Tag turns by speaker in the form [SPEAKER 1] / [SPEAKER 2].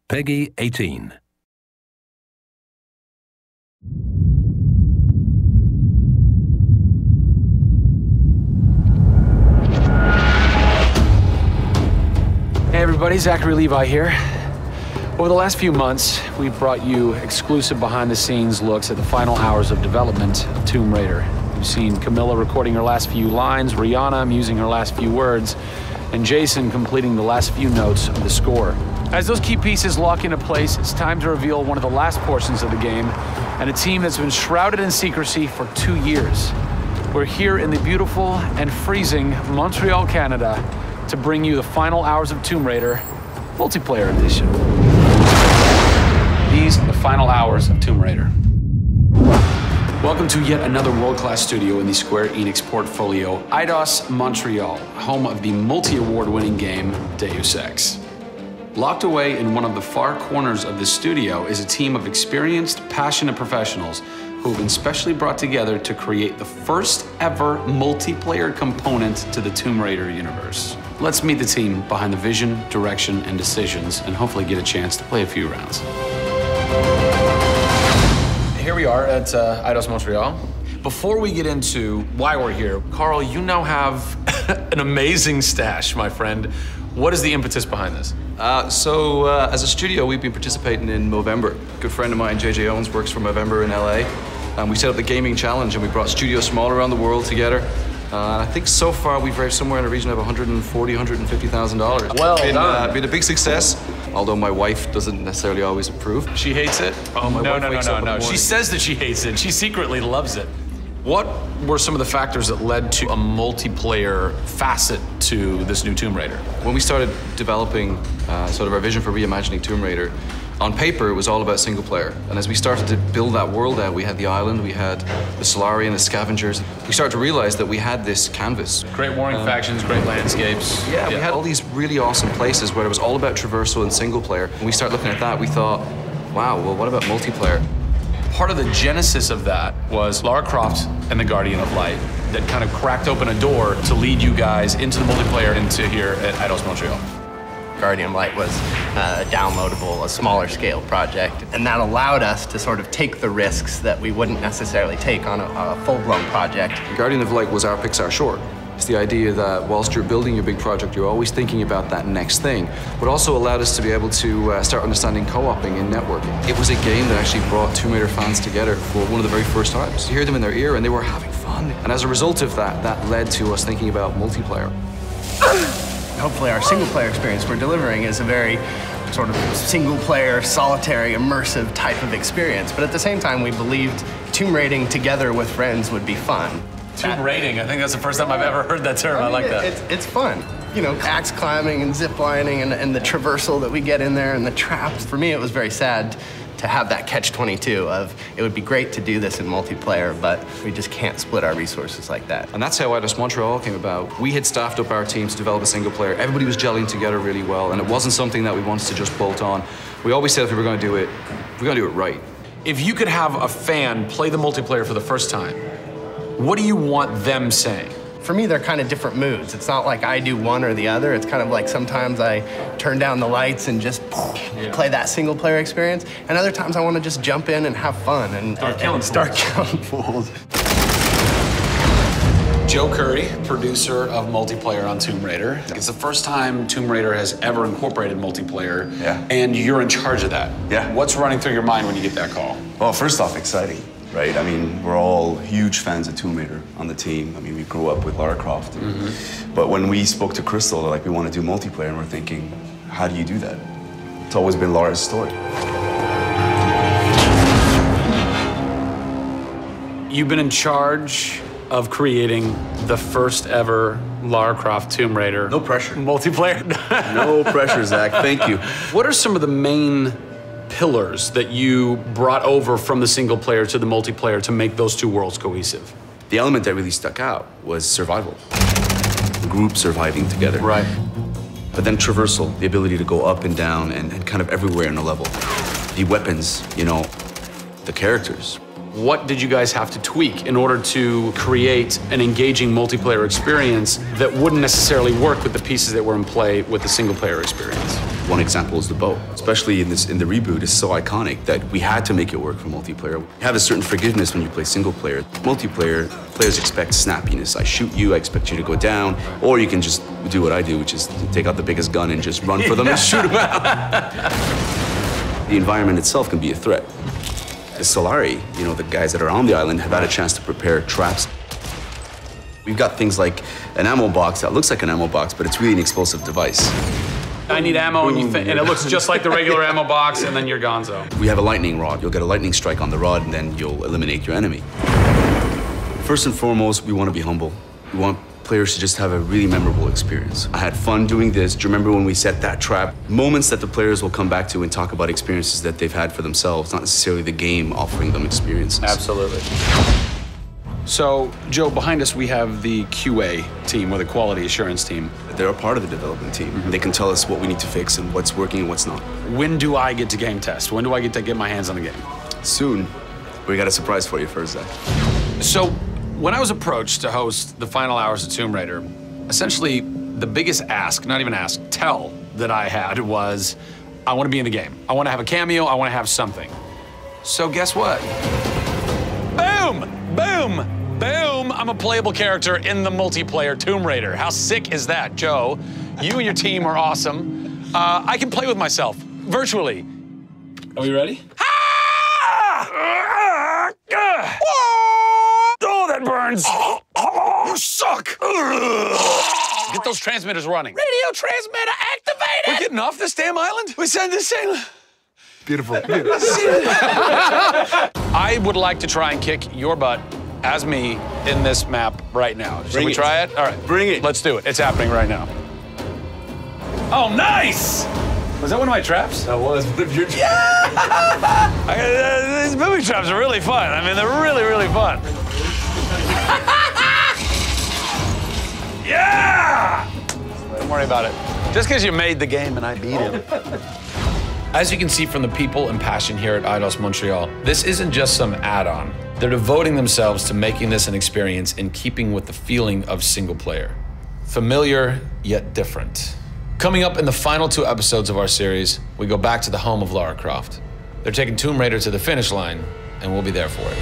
[SPEAKER 1] PEGI 18.
[SPEAKER 2] Hey everybody, Zachary Levi here. Over the last few months, we've brought you exclusive behind-the-scenes looks at the final hours of development of Tomb Raider. You've seen Camilla recording her last few lines, Rihanna musing her last few words, and Jason completing the last few notes of the score. As those key pieces lock into place, it's time to reveal one of the last portions of the game, and a team that's been shrouded in secrecy for 2 years. We're here in the beautiful and freezing Montreal, Canada, to bring you the final hours of Tomb Raider Multiplayer Edition. These are the final hours of Tomb Raider. Welcome to yet another world-class studio in the Square Enix portfolio, Eidos Montreal, home of the multi-award-winning game Deus Ex. Locked away in one of the far corners of the studio is a team of experienced, passionate professionals who have been specially brought together to create the first ever multiplayer component to the Tomb Raider universe. Let's meet the team behind the vision, direction, and decisions, and hopefully get a chance to play a few rounds. Here we are at Eidos Montreal. Before we get into why we're here, Carl, you now have an amazing stash, my friend. What is the impetus behind this?
[SPEAKER 3] As a studio, we've been participating in Movember. A good friend of mine, JJ Owens, works for Movember in LA. And we set up the gaming challenge, and we brought studios from all around the world together. And I think so far we've raised somewhere in the region of $140,000, $150,000.
[SPEAKER 2] Well done.
[SPEAKER 3] Been a big success, although my wife doesn't necessarily always approve.
[SPEAKER 2] She hates it?
[SPEAKER 3] Oh, my wife wakes up in the morning.
[SPEAKER 2] She says that she hates it. She secretly loves it. What were some of the factors that led to a multiplayer facet to this new Tomb Raider?
[SPEAKER 3] When we started developing sort of our vision for reimagining Tomb Raider, on paper, it was all about single player. And as we started to build that world out, we had the island, we had the Solari and the scavengers. We started to realize that we had this canvas.
[SPEAKER 2] Great warring factions, great landscapes.
[SPEAKER 3] Yeah, we had all these really awesome places where it was all about traversal and single player. When we started looking at that, we thought, wow, well, what about multiplayer?
[SPEAKER 2] Part of the genesis of that was Lara Croft and the Guardian of Light that kind of cracked open a door to lead you guys into the multiplayer into here at Eidos Montreal.
[SPEAKER 4] Guardian of Light was a downloadable, a smaller scale project, and that allowed us to sort of take the risks that we wouldn't necessarily take on a full-blown project.
[SPEAKER 3] Guardian of Light was our Pixar short. It's the idea that whilst you're building your big project, you're always thinking about that next thing, but also allowed us to be able to start understanding co-oping and networking. It was a game that actually brought Tomb Raider fans together for one of the very first times. You hear them in their ear and they were having fun. And as a result of that, that led to us thinking about multiplayer.
[SPEAKER 4] Hopefully our single-player experience we're delivering is a very sort of single-player, solitary, immersive type of experience. But at the same time, we believed tomb raiding together with friends would be fun.
[SPEAKER 2] Tomb raiding, I think that's the first time I've ever heard that term. I like that.
[SPEAKER 4] It's fun. You know, axe climbing and zip lining and the traversal that we get in there and the traps. For me, it was very sad to have that catch-22 of it would be great to do this in multiplayer, but we just can't split our resources like that.
[SPEAKER 3] And that's how Eidos Montreal came about. We had staffed up our team to develop a single player. Everybody was gelling together really well, and it wasn't something that we wanted to just bolt on. We always said if we were going to do it, we're going to do it right.
[SPEAKER 2] If you could have a fan play the multiplayer for the first time, what do you want them saying?
[SPEAKER 4] For me, they're kind of different moods. It's not like I do one or the other. It's kind of like sometimes I turn down the lights and just play that single player experience. And other times I want to just jump in and have fun and start killing fools.
[SPEAKER 2] Joe Curry, producer of multiplayer on Tomb Raider. It's the first time Tomb Raider has ever incorporated multiplayer, and you're in charge of that.
[SPEAKER 5] Yeah.
[SPEAKER 2] What's running through your mind when you get that call?
[SPEAKER 5] Well, first off, exciting, right? I mean, we're all huge fans of Tomb Raider on the team. I mean, we grew up with Lara Croft. But when we spoke to Crystal, like, we want to do multiplayer, and we're thinking, how do you do that? It's always been Lara's story.
[SPEAKER 2] You've been in charge of creating the first ever Lara Croft Tomb Raider.
[SPEAKER 5] No pressure.
[SPEAKER 2] Multiplayer.
[SPEAKER 5] No pressure, Zach. Thank you.
[SPEAKER 2] What are some of the main pillars that you brought over from the single player to the multiplayer to make those two worlds cohesive?
[SPEAKER 5] The element that really stuck out was survival. The group surviving together.
[SPEAKER 2] Right.
[SPEAKER 5] But then traversal, the ability to go up and down and kind of everywhere in a level. The weapons, you know, the characters.
[SPEAKER 2] What did you guys have to tweak in order to create an engaging multiplayer experience that wouldn't necessarily work with the pieces that were in play with the single player experience?
[SPEAKER 5] One example is the bow. Especially in the reboot, it's so iconic that we had to make it work for multiplayer. You have a certain forgiveness when you play single player. Multiplayer, players expect snappiness. I shoot you, I expect you to go down, or you can just do what I do, which is take out the biggest gun and just run for them and shoot them out. The environment itself can be a threat. The Solari, the guys that are on the island have had a chance to prepare traps. We've got things like an ammo box that looks like an ammo box, but it's really an explosive device.
[SPEAKER 2] I need ammo, and it looks just like the regular ammo box, and then you're gonzo.
[SPEAKER 5] We have a lightning rod. You'll get a lightning strike on the rod, and then you'll eliminate your enemy. First and foremost, we want to be humble. We want players to just have a really memorable experience. I had fun doing this. Do you remember when we set that trap? Moments that the players will come back to and talk about experiences that they've had for themselves, not necessarily the game offering them experiences.
[SPEAKER 2] Absolutely. So, Joe, behind us we have the QA team, or the quality assurance team.
[SPEAKER 5] They're a part of the development team. They can tell us what we need to fix and what's working and what's not.
[SPEAKER 2] When do I get to game test? When do I get to get my hands on the game?
[SPEAKER 5] Soon. We got a surprise for you first, Zach.
[SPEAKER 2] So, when I was approached to host the final hours of Tomb Raider, essentially the biggest ask, not even ask, tell that I had was, I want to be in the game. I want to have a cameo, I want to have something. So guess what? Boom! Boom! Boom! I'm a playable character in the multiplayer Tomb Raider. How sick is that, Joe? You and your team are awesome. I can play with myself, virtually. Are we ready? Oh, that burns! You suck! Get those transmitters running. Radio transmitter activated! We're getting off this damn island? We send this thing.
[SPEAKER 5] Beautiful.
[SPEAKER 2] I would like to try and kick your butt as me in this map right now. Should we try it? All right.
[SPEAKER 5] Bring it.
[SPEAKER 2] Let's do it. It's happening right now. Oh, nice! Was that one of my traps?
[SPEAKER 5] That was one of your traps.
[SPEAKER 2] Yeah! These booby traps are really fun. I mean, they're really, really fun. Yeah! Don't worry about it. Just because you made the game and I beat him. As you can see from the people and passion here at Eidos Montreal, this isn't just some add-on. They're devoting themselves to making this an experience in keeping with the feeling of single player. Familiar, yet different. Coming up in the final 2 episodes of our series, we go back to the home of Lara Croft. They're taking Tomb Raider to the finish line, and we'll be there for it.